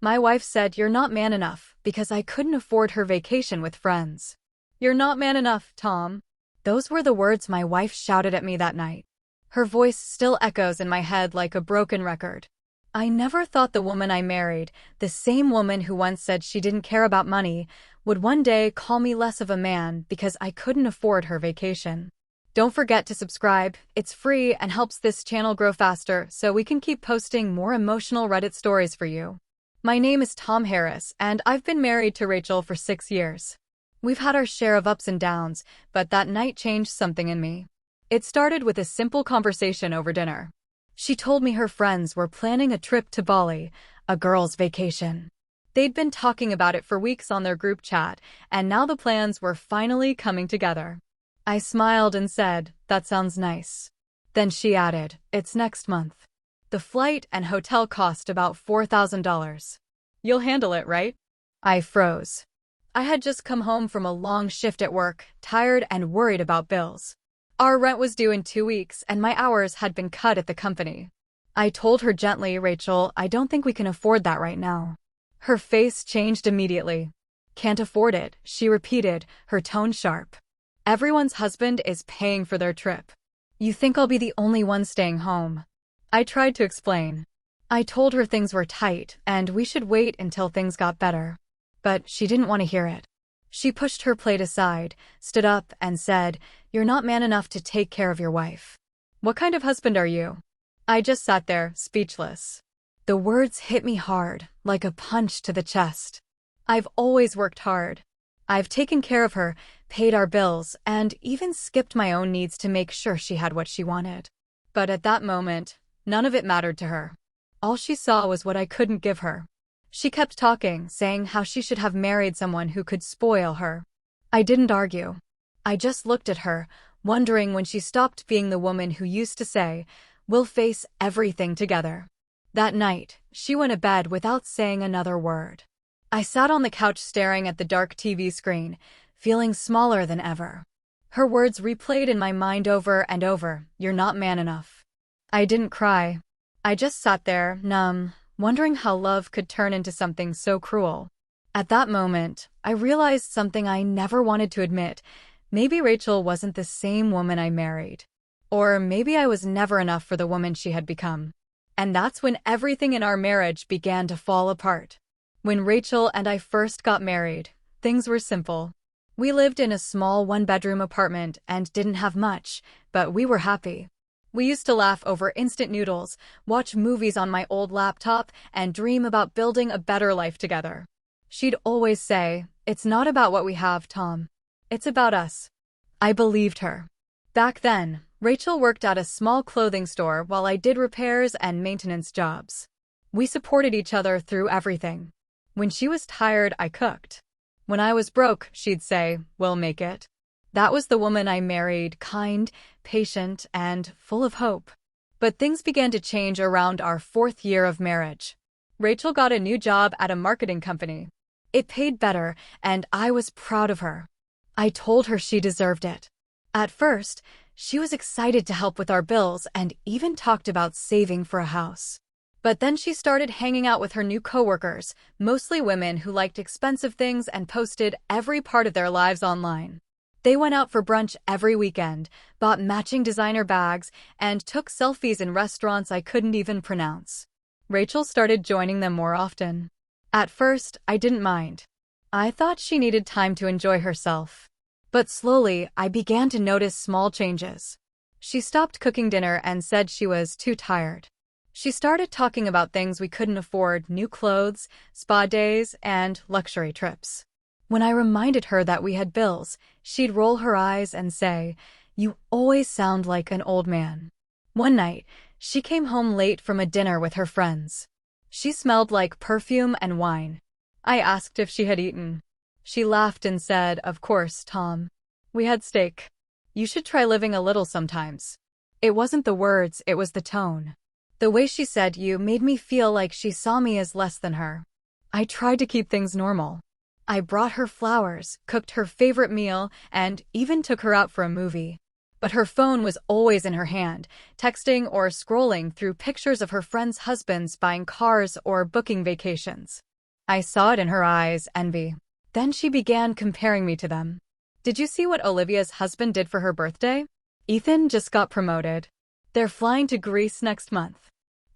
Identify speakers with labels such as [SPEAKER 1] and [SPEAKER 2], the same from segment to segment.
[SPEAKER 1] My wife said you're not man enough because I couldn't afford her vacation with friends. You're not man enough, Tom. Those were the words my wife shouted at me that night. Her voice still echoes in my head like a broken record. I never thought the woman I married, the same woman who once said she didn't care about money, would one day call me less of a man because I couldn't afford her vacation. Don't forget to subscribe. It's free and helps this channel grow faster so we can keep posting more emotional Reddit stories for you. My name is Tom Harris, and I've been married to Rachel for 6 years. We've had our share of ups and downs, but that night changed something in me. It started with a simple conversation over dinner. She told me her friends were planning a trip to Bali, a girls' vacation. They'd been talking about it for weeks on their group chat, and now the plans were finally coming together. I smiled and said, "That sounds nice." Then she added, "It's next month. The flight and hotel cost about $4,000. You'll handle it, right?" I froze. I had just come home from a long shift at work, tired and worried about bills. Our rent was due in 2 weeks, and my hours had been cut at the company. I told her gently, "Rachel, I don't think we can afford that right now." Her face changed immediately. "Can't afford it," she repeated, her tone sharp. "Everyone's husband is paying for their trip. You think I'll be the only one staying home?" I tried to explain. I told her things were tight and we should wait until things got better. But she didn't want to hear it. She pushed her plate aside, stood up, and said, "You're not man enough to take care of your wife." "What kind of husband are you?" I just sat there, speechless. The words hit me hard, like a punch to the chest. I've always worked hard. I've taken care of her, paid our bills, and even skipped my own needs to make sure she had what she wanted. But at that moment, none of it mattered to her. All she saw was what I couldn't give her. She kept talking, saying how she should have married someone who could spoil her. I didn't argue. I just looked at her, wondering when she stopped being the woman who used to say, "We'll face everything together." That night, she went to bed without saying another word. I sat on the couch staring at the dark TV screen, feeling smaller than ever. Her words replayed in my mind over and over, "You're not man enough." I didn't cry. I just sat there, numb, wondering how love could turn into something so cruel. At that moment, I realized something I never wanted to admit. Maybe Rachel wasn't the same woman I married. Or maybe I was never enough for the woman she had become. And that's when everything in our marriage began to fall apart. When Rachel and I first got married, things were simple. We lived in a small one-bedroom apartment and didn't have much, but we were happy. We used to laugh over instant noodles, watch movies on my old laptop, and dream about building a better life together. She'd always say, "It's not about what we have, Tom. It's about us." I believed her. Back then, Rachel worked at a small clothing store while I did repairs and maintenance jobs. We supported each other through everything. When she was tired, I cooked. When I was broke, she'd say, "We'll make it." That was the woman I married, kind, patient, and full of hope. But things began to change around our 4th year of marriage. Rachel got a new job at a marketing company. It paid better, and I was proud of her. I told her she deserved it. At first, she was excited to help with our bills and even talked about saving for a house. But then she started hanging out with her new coworkers, mostly women who liked expensive things and posted every part of their lives online. They went out for brunch every weekend, bought matching designer bags, and took selfies in restaurants I couldn't even pronounce. Rachel started joining them more often. At first, I didn't mind. I thought she needed time to enjoy herself. But slowly, I began to notice small changes. She stopped cooking dinner and said she was too tired. She started talking about things we couldn't afford, new clothes, spa days, and luxury trips. When I reminded her that we had bills, she'd roll her eyes and say, "You always sound like an old man." One night, she came home late from a dinner with her friends. She smelled like perfume and wine. I asked if she had eaten. She laughed and said, "Of course, Tom. We had steak. You should try living a little sometimes." It wasn't the words, it was the tone. The way she said "you" made me feel like she saw me as less than her. I tried to keep things normal. I brought her flowers, cooked her favorite meal, and even took her out for a movie. But her phone was always in her hand, texting or scrolling through pictures of her friends' husbands buying cars or booking vacations. I saw it in her eyes, envy. Then she began comparing me to them. Did you see what Olivia's husband did for her birthday? Ethan just got promoted. They're flying to Greece next month.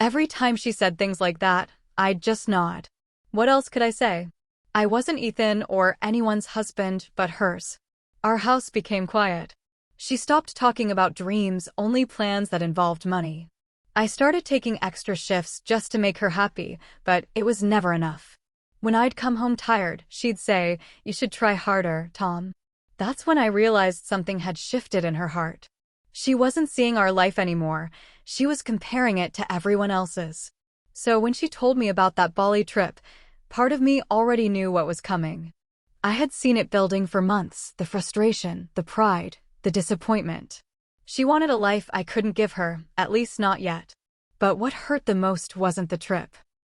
[SPEAKER 1] Every time she said things like that, I'd just nod. What else could I say? I wasn't Ethan or anyone's husband but hers. Our house became quiet. She stopped talking about dreams, only plans that involved money. I started taking extra shifts just to make her happy, but it was never enough. When I'd come home tired, she'd say, "You should try harder, Tom." That's when I realized something had shifted in her heart. She wasn't seeing our life anymore, she was comparing it to everyone else's. So when she told me about that Bali trip, part of me already knew what was coming. I had seen it building for months, the frustration, the pride, the disappointment. She wanted a life I couldn't give her, at least not yet. But what hurt the most wasn't the trip.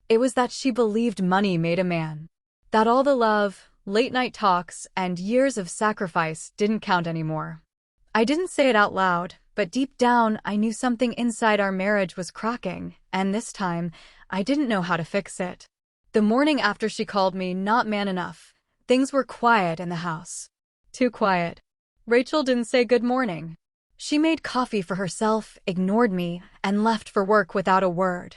[SPEAKER 1] It was that she believed money made a man. That all the love, late-night talks, and years of sacrifice didn't count anymore. I didn't say it out loud, but deep down I knew something inside our marriage was cracking, and this time, I didn't know how to fix it. The morning after she called me not man enough, things were quiet in the house. Too quiet. Rachel didn't say good morning. She made coffee for herself, ignored me, and left for work without a word.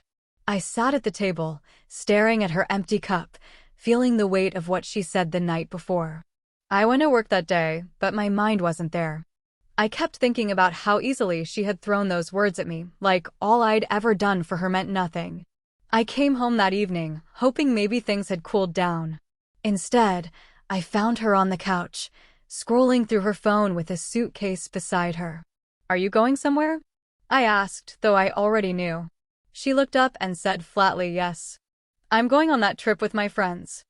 [SPEAKER 1] I sat at the table, staring at her empty cup, feeling the weight of what she said the night before. I went to work that day, but my mind wasn't there. I kept thinking about how easily she had thrown those words at me, like all I'd ever done for her meant nothing. I came home that evening, hoping maybe things had cooled down. Instead, I found her on the couch, scrolling through her phone with a suitcase beside her. "Are you going somewhere?" I asked, though I already knew. She looked up and said flatly yes. "I'm going on that trip with my friends."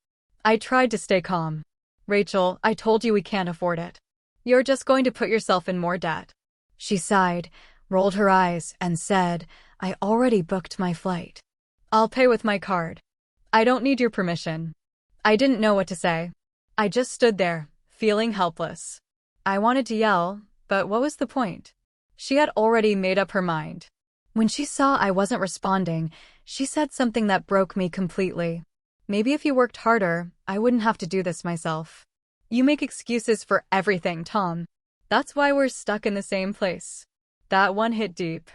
[SPEAKER 1] I tried to stay calm. "Rachel, I told you we can't afford it. You're just going to put yourself in more debt." She sighed, rolled her eyes, and said, "I already booked my flight. I'll pay with my card. I don't need your permission." I didn't know what to say. I just stood there, feeling helpless. I wanted to yell, but what was the point? She had already made up her mind. When she saw I wasn't responding, she said something that broke me completely. "Maybe if you worked harder, I wouldn't have to do this myself. You make excuses for everything, Tom. That's why we're stuck in the same place." That one hit deep.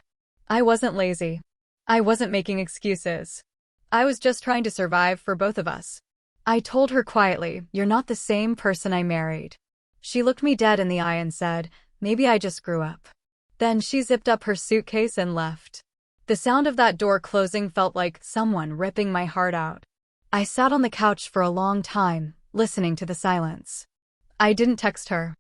[SPEAKER 1] I wasn't lazy. I wasn't making excuses. I was just trying to survive for both of us. I told her quietly, "You're not the same person I married." She looked me dead in the eye and said, "Maybe I just grew up." Then she zipped up her suitcase and left. The sound of that door closing felt like someone ripping my heart out. I sat on the couch for a long time, listening to the silence. I didn't text her.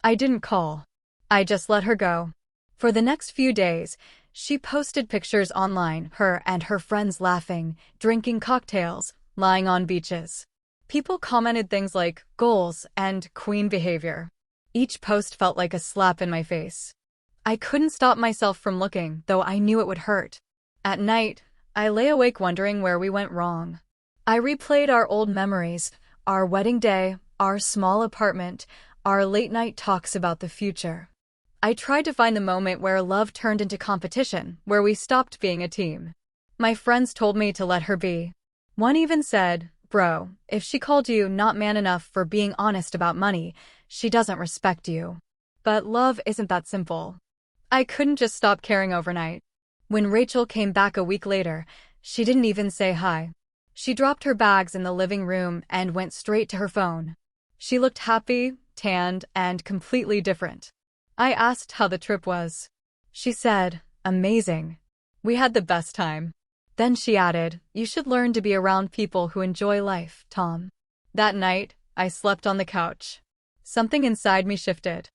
[SPEAKER 1] I didn't call. I just let her go. For the next few days, she posted pictures online, her and her friends laughing, drinking cocktails, lying on beaches. People commented things like goals and queen behavior. Each post felt like a slap in my face. I couldn't stop myself from looking, though I knew it would hurt. At night, I lay awake wondering where we went wrong. I replayed our old memories, our wedding day, our small apartment, our late-night talks about the future. I tried to find the moment where love turned into competition, where we stopped being a team. My friends told me to let her be. One even said, "Bro, if she called you not man enough for being honest about money, she doesn't respect you." But love isn't that simple. I couldn't just stop caring overnight. When Rachel came back a week later, she didn't even say hi. She dropped her bags in the living room and went straight to her phone. She looked happy, tanned, and completely different. I asked how the trip was. She said, "Amazing. We had the best time." Then she added, "You should learn to be around people who enjoy life, Tom." That night, I slept on the couch. Something inside me shifted.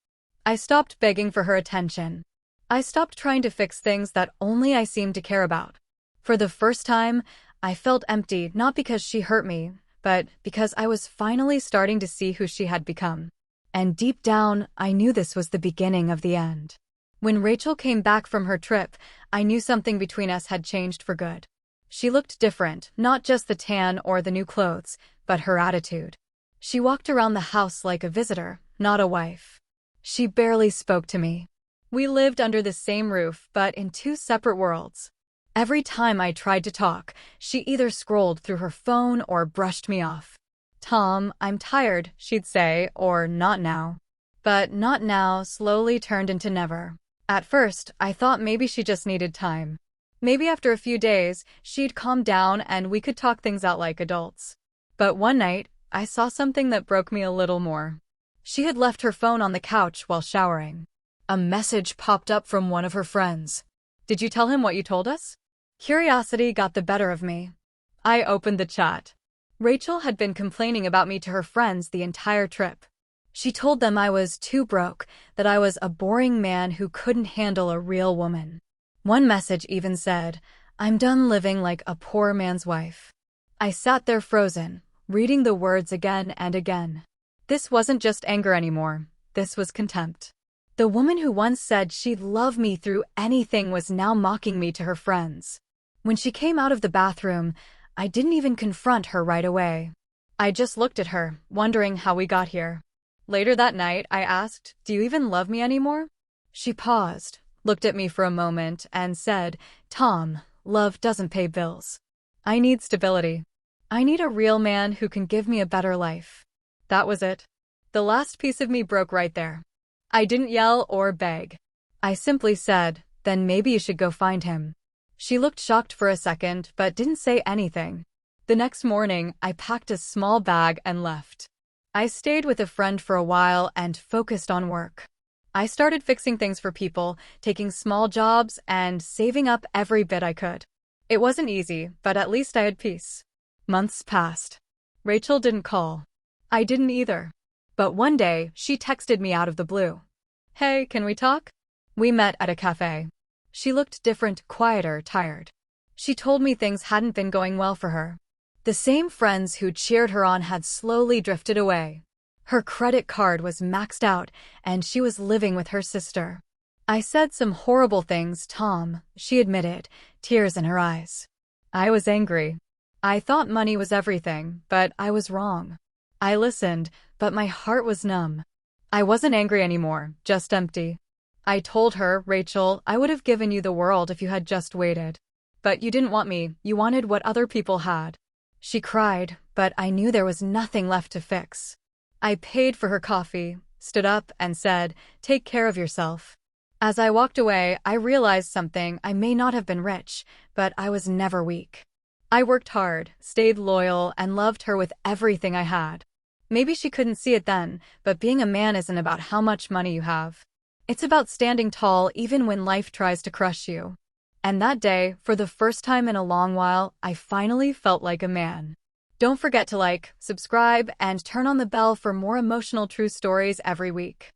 [SPEAKER 1] I stopped begging for her attention. I stopped trying to fix things that only I seemed to care about. For the first time, I felt empty, not because she hurt me, but because I was finally starting to see who she had become. And deep down, I knew this was the beginning of the end. When Rachel came back from her trip, I knew something between us had changed for good. She looked different, not just the tan or the new clothes, but her attitude. She walked around the house like a visitor, not a wife. She barely spoke to me. We lived under the same roof, but in two separate worlds. Every time I tried to talk, she either scrolled through her phone or brushed me off. "Tom, I'm tired," she'd say, or "not now." But "not now" slowly turned into never. At first, I thought maybe she just needed time. Maybe after a few days, she'd calm down and we could talk things out like adults. But one night, I saw something that broke me a little more. She had left her phone on the couch while showering. A message popped up from one of her friends. "Did you tell him what you told us?" Curiosity got the better of me. I opened the chat. Rachel had been complaining about me to her friends the entire trip. She told them I was too broke, that I was a boring man who couldn't handle a real woman. One message even said, "I'm done living like a poor man's wife." I sat there frozen, reading the words again and again. This wasn't just anger anymore. This was contempt. The woman who once said she'd love me through anything was now mocking me to her friends. When she came out of the bathroom, I didn't even confront her right away. I just looked at her, wondering how we got here. Later that night, I asked, "Do you even love me anymore?" She paused, looked at me for a moment, and said, "Tom, love doesn't pay bills. I need stability. I need a real man who can give me a better life." That was it. The last piece of me broke right there. I didn't yell or beg. I simply said, "Then maybe you should go find him." She looked shocked for a second, but didn't say anything. The next morning, I packed a small bag and left. I stayed with a friend for a while and focused on work. I started fixing things for people, taking small jobs, and saving up every bit I could. It wasn't easy, but at least I had peace. Months passed. Rachel didn't call. I didn't either. But one day, she texted me out of the blue. "Hey, can we talk?" We met at a cafe. She looked different, quieter, tired. She told me things hadn't been going well for her. The same friends who cheered her on had slowly drifted away. Her credit card was maxed out, and she was living with her sister. "I said some horrible things, Tom," she admitted, tears in her eyes. I was angry. I thought money was everything, but I was wrong. I listened, but my heart was numb. I wasn't angry anymore, just empty. I told her, "Rachel, I would have given you the world if you had just waited. But you didn't want me, you wanted what other people had." She cried, but I knew there was nothing left to fix. I paid for her coffee, stood up, and said, "Take care of yourself." As I walked away, I realized something. I may not have been rich, but I was never weak. I worked hard, stayed loyal, and loved her with everything I had. Maybe she couldn't see it then, but being a man isn't about how much money you have. It's about standing tall even when life tries to crush you. And that day, for the first time in a long while, I finally felt like a man. Don't forget to like, subscribe, and turn on the bell for more emotional true stories every week.